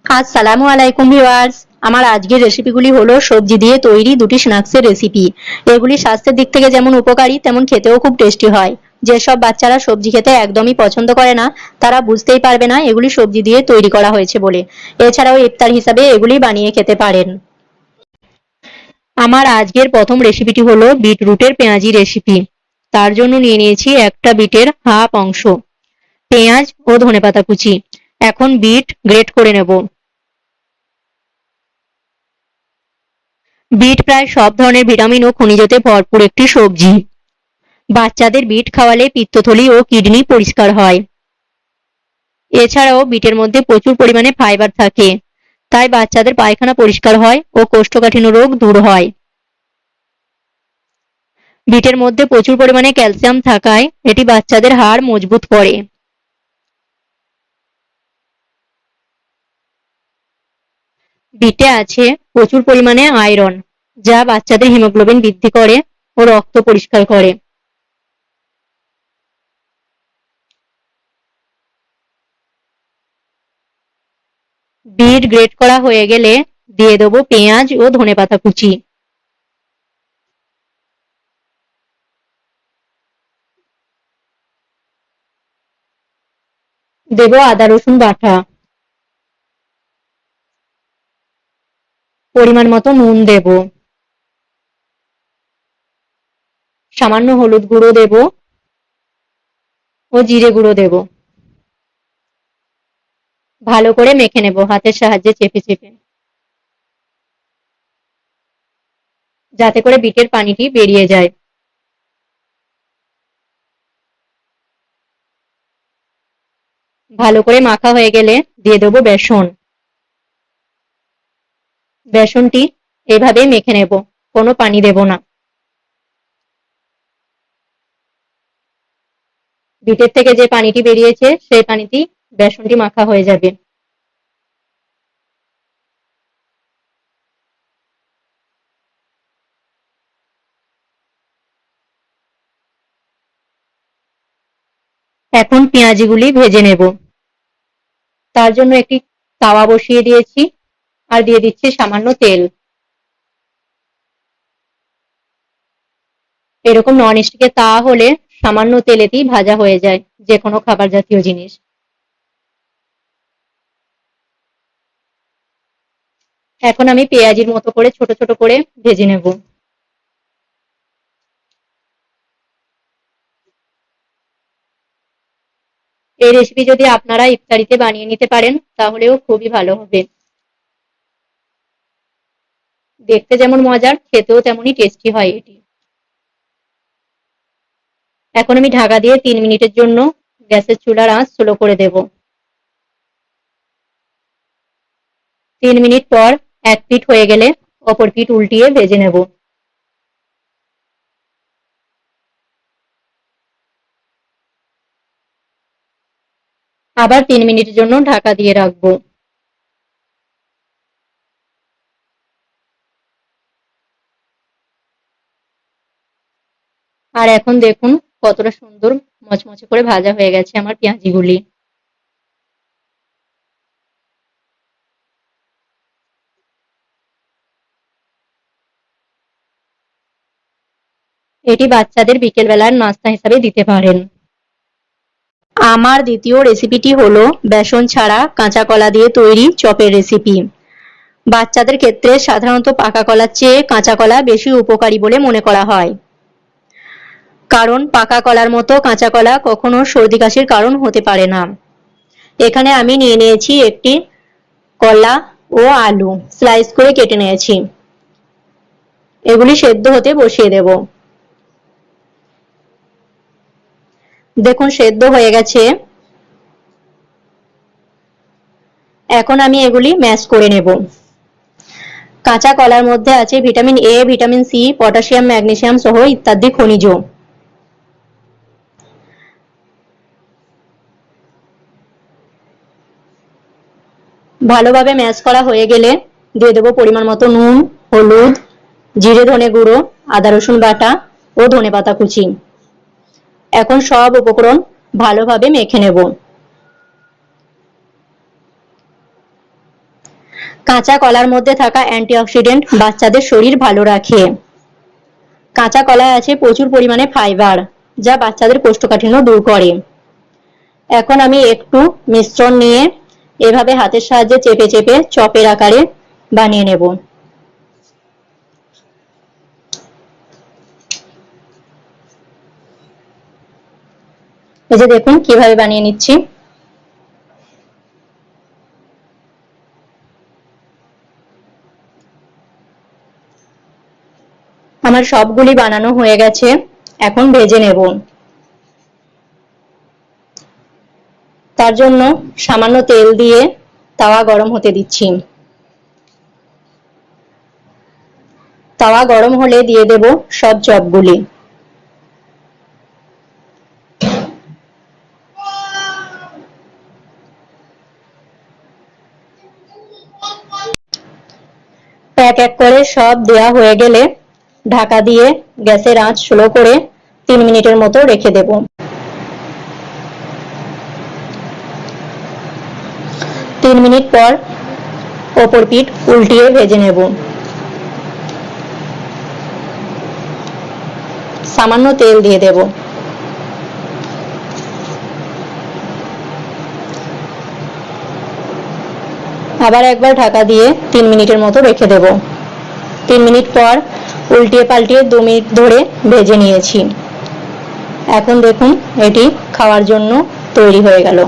আসসালামু আলাইকুম ভিউয়ার্স। আমার আজকের রেসিপিগুলি হলো সবজি দিয়ে তৈরি দুটি স্ন্যাক্সের রেসিপি। এগুলি স্বাস্থ্যের দিক থেকে যেমন উপকারী তেমন খেতেও খুব টেস্টি হয়। যেসব বাচ্চারা সবজি খেতে একদমই পছন্দ করে না তারা বুঝতেই পারবে না এগুলি সবজি দিয়ে তৈরি করা হয়েছে বলে। এছাড়াও ইফতার হিসাবে এগুলি বানিয়ে খেতে পারেন। আমার আজকের প্রথম রেসিপিটি হলো বিটরুটের পেঁয়াজি রেসিপি। তার জন্য নিয়ে নিয়েছি একটা বিটের হাফ অংশ, পেঁয়াজ ও ধনেপাতা কুচি। এখন বিট গ্রেট করে নেব। বিট প্রায় সব ধরনের ভিটামিন ও খনিজতে ভরপুর একটি সবজি। বাচ্চাদের বিট খাওয়ালে পিত্তথলি ও কিডনি পরিষ্কার হয়। এছাড়াও বিটের মধ্যে প্রচুর পরিমাণে ফাইবার থাকে, তাই বাচ্চাদের পায়খানা পরিষ্কার হয় ও কোষ্ঠকাঠিন্য রোগ দূর হয়। বিটের মধ্যে প্রচুর পরিমাণে ক্যালসিয়াম থাকায় এটি বাচ্চাদের হাড় মজবুত করে। বিটে আছে প্রচুর পরিমাণে আয়রন, যা বাচ্চাদের হিমোগ্লোবিন বৃদ্ধি করে ও রক্ত পরিষ্কার করে। বিট গ্রেট করা হয়ে গেলে দিয়ে দেবো পেঁয়াজ ও ধনেপাতা কুচি। দেব আদা রসুন বাটা, পরিমাণ মতো নুন দেব, সামান্য হলুদ গুঁড়ো দেব ও জিরে গুঁড়ো দেব। ভালো করে মেখে নেব হাতের সাহায্যে চেপে চেপে, যাতে করে বিটের পানিটি বেরিয়ে যায়। ভালো করে মাখা হয়ে গেলে দিয়ে দেবো বেসন। বেসনটি এভাবেই মেখে নেব, কোনো পানি দেব না। বিটের থেকে যে পানিটি বেরিয়েছে সেই পানিটি বেসনটি মাখা হয়ে যাবে। এখন পেঁয়াজিগুলি ভেজে নেব। তার জন্য একটি তাওয়া বসিয়ে দিয়েছি আর দিয়ে দিচ্ছি সামান্য তেল। এরকম নন স্টিকের তাওয়া হলে সামান্য তেলেতেই ভাজা হয়ে যায় যে কোনো খাবার জাতীয় জিনিস। এখন আমি পেঁয়াজির মতো করে ছোট ছোট করে ভেজে নেব। এই রেসিপি যদি আপনারা ইফতারিতে বানিয়ে নিতে পারেন তাহলেও খুবই ভালো হবে। দেখতে যেমন মজার, খেতেও তেমনই টেস্টি হয় এটি। এখন আমি ঢাকা দিয়ে 3 মিনিটের জন্য গ্যাসের চুলার আঁচ স্লো করে দেব। 3 মিনিট পর এক পিঠ হয়ে গেলে অপর পিঠ উল্টিয়ে ভেজে নেব। আবার 3 মিনিটের জন্য ঢাকা দিয়ে রাখবো। আর এখন দেখুন কতটা সুন্দর মচমচে করে ভাজা হয়ে গেছে আমার পেঁয়াজিগুলি। এটি বাচ্চাদের বিকেল বেলার নাস্তা হিসাবে দিতে পারেন। আমার দ্বিতীয় রেসিপিটি হলো বেসন ছাড়া কাঁচা কলা দিয়ে তৈরি চপের রেসিপি। বাচ্চাদের ক্ষেত্রে সাধারণত পাকা কলার চেয়ে কাঁচা কলা বেশি উপকারী বলে মনে করা হয়, কারণ পাকা কলার মতো কাঁচা কলা কখনো সর্দি কাশির কারণ হতে পারে না। এখানে আমি নিয়ে নিয়েছি একটি কলা ও আলু স্লাইস করে কেটে নিয়েছি। এগুলি সেদ্ধ হতে বসিয়ে দেব। দেখুন সেদ্ধ হয়ে গেছে। এখন আমি এগুলি ম্যাশ করে নেব। কাঁচা কলার মধ্যে আছে vitamin A, vitamin C, potassium, magnesium সহ ইত্যাদি খনিজ। ভালোভাবে ম্যাশ করা হয়ে গেলে দিয়ে দেবো পরিমাণ মতো নুন, হলুদ, জিরে ধনে গুঁড়ো, আদা রসুন বাটা ও ধনেপাতা কুচি। এখন সব উপকরণ ভালোভাবে মেখে নেব। কাঁচা কলার মধ্যে থাকা অ্যান্টিঅক্সিডেন্ট বাচ্চাদের শরীর ভালো রাখে। কাঁচা কলায় আছে প্রচুর পরিমাণে ফাইবার, যা বাচ্চাদের কোষ্ঠকাঠিন্য দূর করে। এখন আমি একটু মিশ্রণ নিয়ে এভাবে হাতের সাহায্যে চেপে চেপে চপের আকারে বানিয়ে নেব। এই যে দেখুন কিভাবে বানিয়ে নিচ্ছি। আমার সবগুলি বানানো হয়ে গেছে, এখন ভেজে নেব। তার জন্য সামান্য তেল দিয়ে তাওয়া গরম হতে দিচ্ছি। তাওয়া গরম হলে দিয়ে দেব সব চপগুলি। এক এক করে সব দেয়া হয়ে গেলে ঢাকা দিয়ে গ্যাসের আঁচ স্লো করে 3 মিনিটের মতো রেখে দেব। 3 মিনিট পর ওপর পিঠ উল্টিয়ে ভেজে নেব। সামান্য তেল দিয়ে দেব। আবার একবার ঢাকা দিয়ে 3 মিনিটের মতো রেখে দেব। 3 মিনিট পর উল্টিয়ে পাল্টিয়ে 2 মিনিট ধরে ভেজে নিয়েছি। এখন দেখুন এটি খাওয়ার জন্য তৈরি হয়ে গেল।